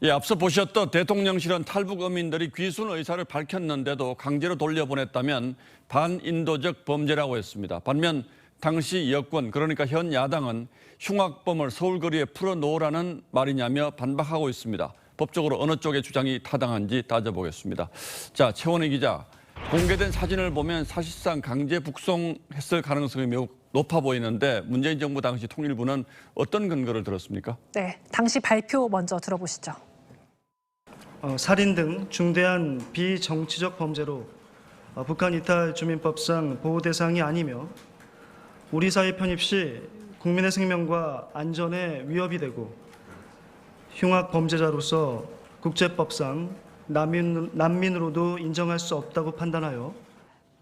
예, 앞서 보셨던 대통령실은 탈북 어민들이 귀순 의사를 밝혔는데도 강제로 돌려보냈다면 반인도적 범죄라고 했습니다. 반면 당시 여권, 그러니까 현 야당은 흉악범을 서울거리에 풀어놓으라는 말이냐며 반박하고 있습니다. 법적으로 어느 쪽의 주장이 타당한지 따져보겠습니다. 자, 최원희 기자, 공개된 사진을 보면 사실상 강제 북송했을 가능성이 매우 높아 보이는데 문재인 정부 당시 통일부는 어떤 근거를 들었습니까? 네, 당시 발표 먼저 들어보시죠. 살인 등 중대한 비정치적 범죄로 북한 이탈 주민법상 보호 대상이 아니며 우리 사회 편입 시 국민의 생명과 안전에 위협이 되고 흉악 범죄자로서 국제법상 난민으로도 인정할 수 없다고 판단하여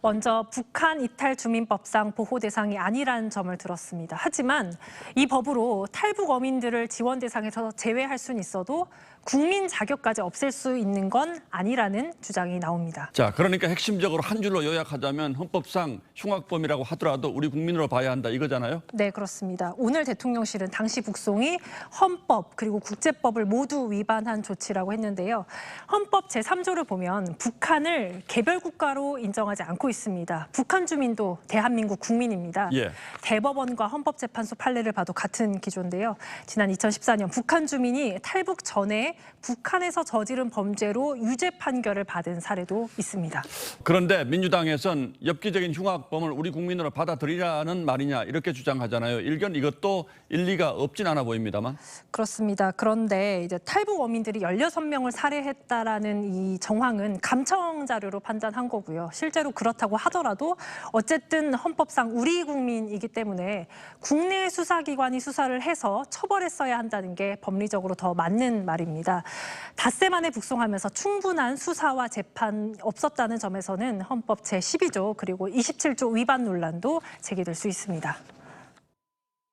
먼저 북한 이탈 주민법상 보호 대상이 아니라는 점을 들었습니다. 하지만 이 법으로 탈북 어민들을 지원 대상에서 제외할 수는 있어도 국민 자격까지 없앨 수 있는 건 아니라는 주장이 나옵니다. 자, 그러니까 핵심적으로 한 줄로 요약하자면 헌법상 흉악범이라고 하더라도 우리 국민으로 봐야 한다 이거잖아요? 네, 그렇습니다. 오늘 대통령실은 당시 북송이 헌법 그리고 국제법을 모두 위반한 조치라고 했는데요. 헌법 제3조를 보면 북한을 개별 국가로 인정하지 않고 있습니다. 북한 주민도 대한민국 국민입니다. 예. 대법원과 헌법재판소 판례를 봐도 같은 기조인데요. 지난 2014년 북한 주민이 탈북 전에 북한에서 저지른 범죄로 유죄 판결을 받은 사례도 있습니다. 그런데 민주당에선 엽기적인 흉악범을 우리 국민으로 받아들이라는 말이냐 이렇게 주장하잖아요. 일견 이것도 일리가 없진 않아 보입니다만. 그렇습니다. 그런데 이제 탈북 어민들이 16명을 살해했다라는 이 정황은 감청 자료로 판단한 거고요. 실제로 그렇다고 하더라도 어쨌든 헌법상 우리 국민이기 때문에 국내 수사기관이 수사를 해서 처벌했어야 한다는 게 법리적으로 더 맞는 말입니다. 닷새 만에 북송하면서 충분한 수사와 재판 없었다는 점에서는 헌법 제12조 그리고 27조 위반 논란도 제기될 수 있습니다.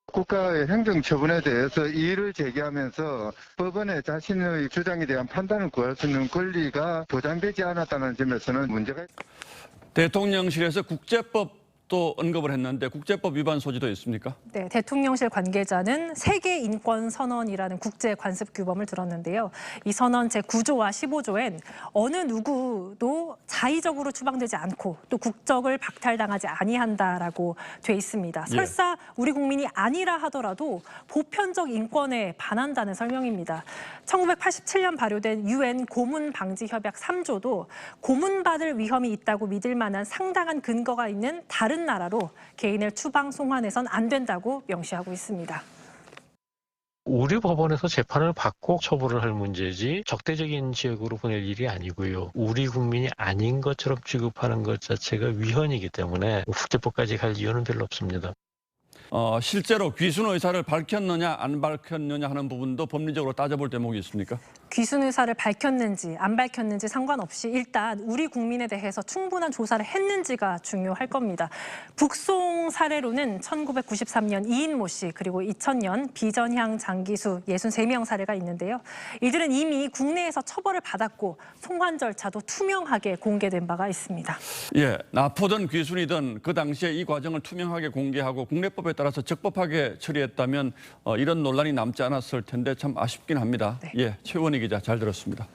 국가의 행정처분에 대해서 이의를 제기하면서 법원에 자신의 주장에 대한 판단을 구할 수 있는 권리가 보장되지 않았다는 점에서는 문제가 있습니다. 대통령실에서 국제법도 언급을 했는데 국제법 위반 소지도 있습니까? 네, 대통령실 관계자는 세계인권선언이라는 국제관습규범을 들었는데요. 이 선언 제9조와 15조엔 어느 누구도 자의적으로 추방되지 않고 또 국적을 박탈당하지 아니한다라고 돼 있습니다. 설사 우리 국민이 아니라 하더라도 보편적 인권에 반한다는 설명입니다. 1987년 발효된 UN 고문방지협약 3조도 고문받을 위험이 있다고 믿을 만한 상당한 근거가 있는 다른 나라로 개인을 추방 송환해선 안 된다고 명시하고 있습니다. 우리 법원에서 재판을 받고 처벌을 할 문제지 적대적인 지역으로 보낼 일이 아니고요. 우리 국민이 아닌 것처럼 취급하는 것 자체가 위헌이기 때문에 국제법까지 갈 이유는 별로 없습니다. 실제로 귀순 의사를 밝혔느냐 안 밝혔느냐 하는 부분도 법리적으로 따져볼 대목이 있습니까? 귀순 의사를 밝혔는지 안 밝혔는지 상관없이 일단 우리 국민에 대해서 충분한 조사를 했는지가 중요할 겁니다. 북송 사례로는 1993년 이인모 씨 그리고 2000년 비전향 장기수 63명 사례가 있는데요. 이들은 이미 국내에서 처벌을 받았고 송환 절차도 투명하게 공개된 바가 있습니다. 예, 납포든 귀순이든 그 당시에 이 과정을 투명하게 공개하고 국내법에 따라서 적법하게 처리했다면 이런 논란이 남지 않았을 텐데 참 아쉽긴 합니다. 네. 예, 최원희 기자 잘 들었습니다.